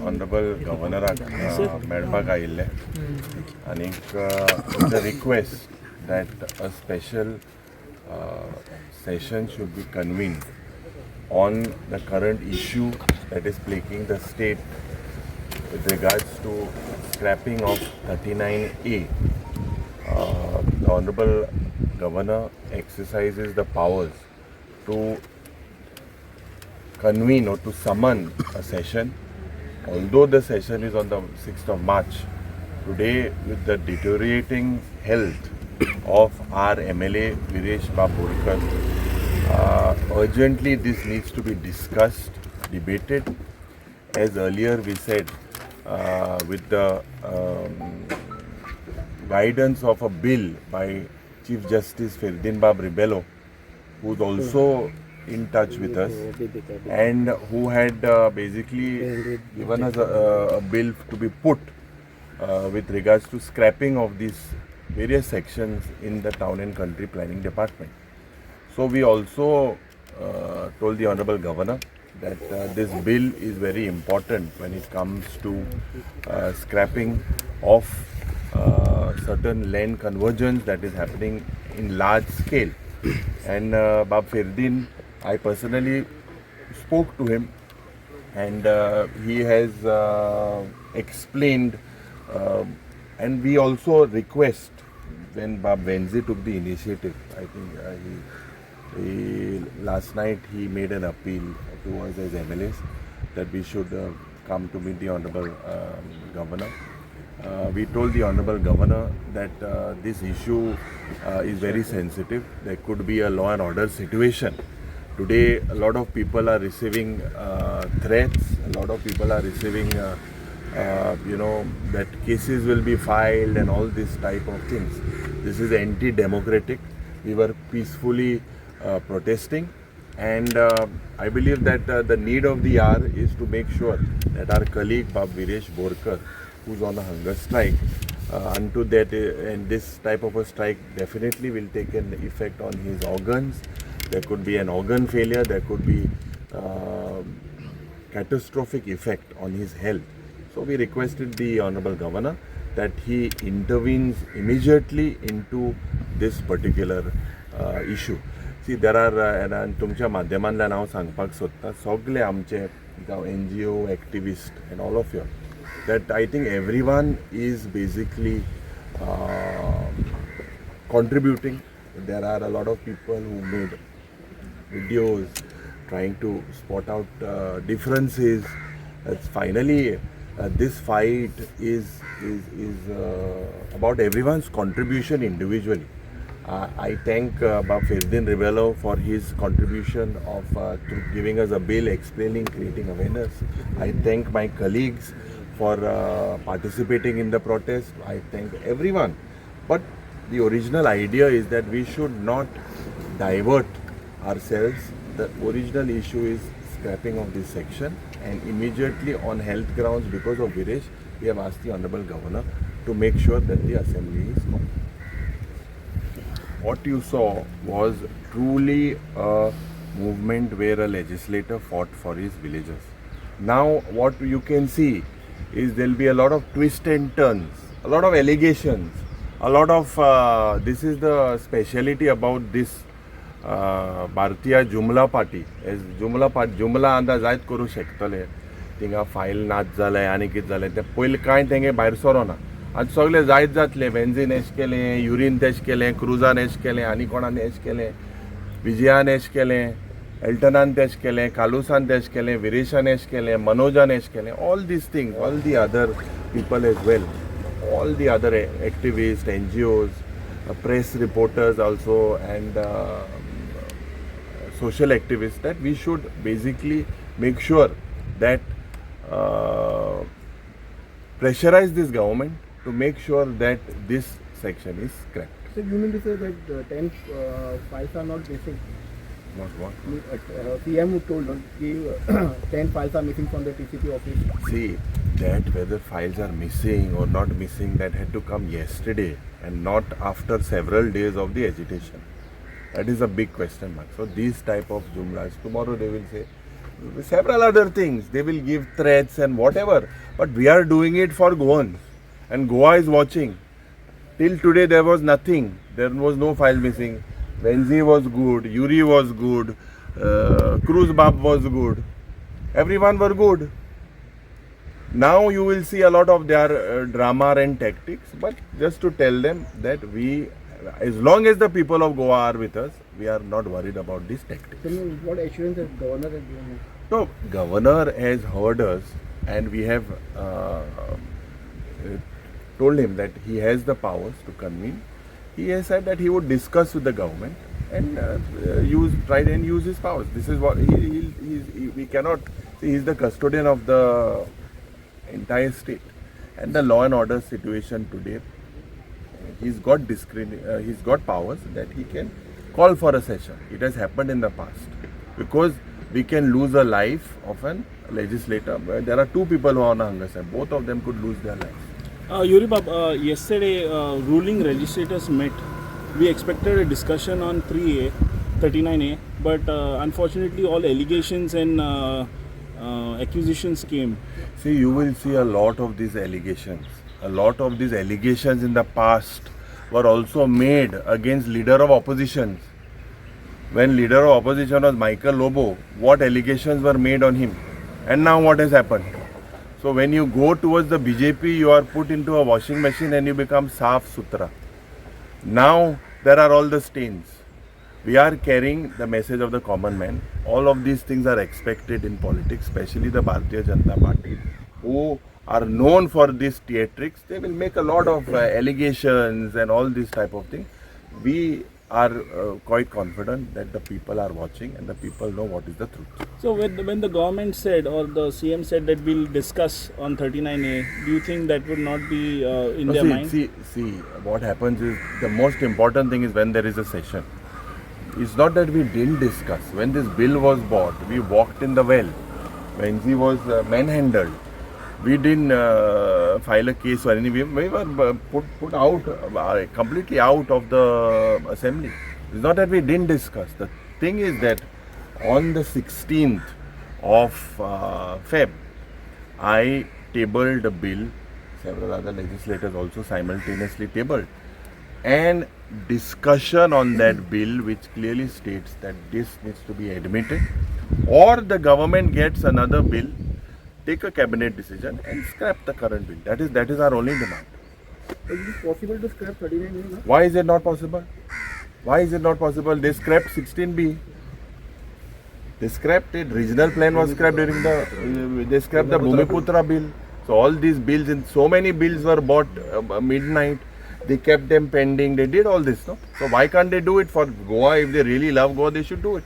Honourable गव्हर्नराक मेळपाक आयिल्ले आनीक the request that a special session should be convened on the current issue that is plaguing the state with regards to scrapping of 39A. The Honorable Governor exercises the powers to convene or to summon a session. Although the session is on the 6th of March, today with the deteriorating health of our MLA Viresh Borkar, urgently this needs to be discussed, debated. As earlier we said, with the guidance of a bill by Chief Justice Ferdin Bab Rebello, who is also in touch with us and who had basically given us a bill to be put with regards to scrapping of these various sections in the Town and Country Planning Department. So we also told the Honorable Governor that this bill is very important when it comes to scrapping of certain land convergence that is happening in large scale. And Bab Ferdin, I personally spoke to him and he has explained and we also request when Bab Venzi took the initiative, I think last night he made an appeal to us as MLAs that we should come to meet the Honorable Governor. We told the Honorable Governor that this issue is very sensitive. There could be a law and order situation. Today, a lot of people are receiving threats. A lot of people are receiving, that cases will be filed and all this type of things. This is anti-democratic. We were peacefully protesting, and I believe that the need of the hour is to make sure that our colleague Bab Viresh Borkar, who's on a hunger strike, unto that, and this type of a strike definitely will take an effect on his organs. There could be an organ failure, there could be catastrophic effect on his health. So we requested the Honorable Governor that he intervenes immediately into this particular issue. See, there are, and तुमच्या माध्यमांतल्यान हांव सांगपाक सोदतां सगळे आमचे जावं NGO activists and all of you, that I think everyone is basically contributing. There are a lot of people who made videos trying to spot out differences. Finally, this fight is about everyone's contribution individually. I thank Bab Ferdin Rebello for his contribution of to giving us a bill, explaining, creating awareness. I thank my colleagues for participating in the protest. I thank everyone. But the original idea is that we should not divert ourselves. The original issue is scrapping of this section, and immediately on health grounds because of Viresh, we have asked the Honorable Governor to make sure that the assembly is called. What you saw was truly a movement where a legislator fought for his villagers. Now what you can see is there will be a lot of twists and turns, a lot of allegations, a lot of this is the speciality about this Bharatiya Jumla Party. As Jumla anda जायत करू शकतले थिंगा file नाच जालें आनी कितें जालें तें पयलीं कांय तेंगे भायर सरोना आनी सगळें जायत जातलें वेन्झीन एश केलें युरीन तेश केलें क्रुजान एश केलें आनी कोणान एश केलें विजयान एश केलें एल्टनान तेश केलें कालुसान तेश केलें विरेशान एश केलें मनोजान एश केलें all these things, all the other people as well, all the other activists, NGOs, press reporters also, and social activists, that we should basically make sure that pressurize this government to make sure that this section is scrapped. So you mean to say that 10 files are not missing? Not what? PM told us 10 files are missing from the TCP office. See, that whether files are missing or not missing, that had to come yesterday and not after several days of the agitation. That is a big question mark. So these type of jumlas, tomorrow they will say several other things. They will give threats and whatever. But we are doing it for Goans. And Goa is watching. Till today there was nothing. There was no file missing. Benzi was good. Yuri was good. Cruz Bab was good. Everyone were good. Now you will see a lot of their drama and tactics. But just to tell them that we, as long as the people of Goa are with us, we are not worried about these tactics. So, what assurance has governor has given? No, governor has heard us, and we have told him that he has the powers to convene. He has said that he would discuss with the government and try and use his powers. This is what we cannot see. He is the custodian of the entire state, and the law and order situation today. He's got powers that he can call for a session. It has happened in the past because we can lose a life of a legislator. There are two people who are on a hunger strike. Both of them could lose their lives. Yuri Bab, yesterday ruling legislators met. We expected a discussion on 3A, 39A, but unfortunately all allegations and accusations came. See, you will see a lot of these allegations. A lot of these allegations in the past were also made against leader of opposition. When leader of opposition was Michael Lobo, what allegations were made on him? And now what has happened? So when you go towards the BJP, you are put into a washing machine and you become Saaf Sutra. Now there are all the stains. We are carrying the message of the common man. All of these things are expected in politics, especially the Bharatiya Janata Party, who are known for these theatrics. They will make a lot of allegations and all this type of thing. We are quite confident that the people are watching and the people know what is the truth. So when the government said or the CM said that we'll discuss on 39A, do you think that would not be in their mind? See, what happens is the most important thing is when there is a session. It's not that we didn't discuss. When this bill was bought, we walked in the well. When he was manhandled, we didn't file a case or anything. We were put out, completely out of the assembly. It's not that we didn't discuss. The thing is that on the 16th of Feb, I tabled a bill. Several other legislators also simultaneously tabled. And discussion on that bill which clearly states that this needs to be admitted, or the government gets another bill, take a cabinet decision and scrap the current bill. That is our only demand. Is it possible to scrap 39A? Why is it not possible? Why is it not possible? They scrapped 16B. They scrapped it. Regional plan was scrapped during they scrapped the Bhumiputra bill. So all these bills, and so many bills were bought midnight. They kept them pending. They did all this, no? So why can't they do it for Goa? If they really love Goa, they should do it.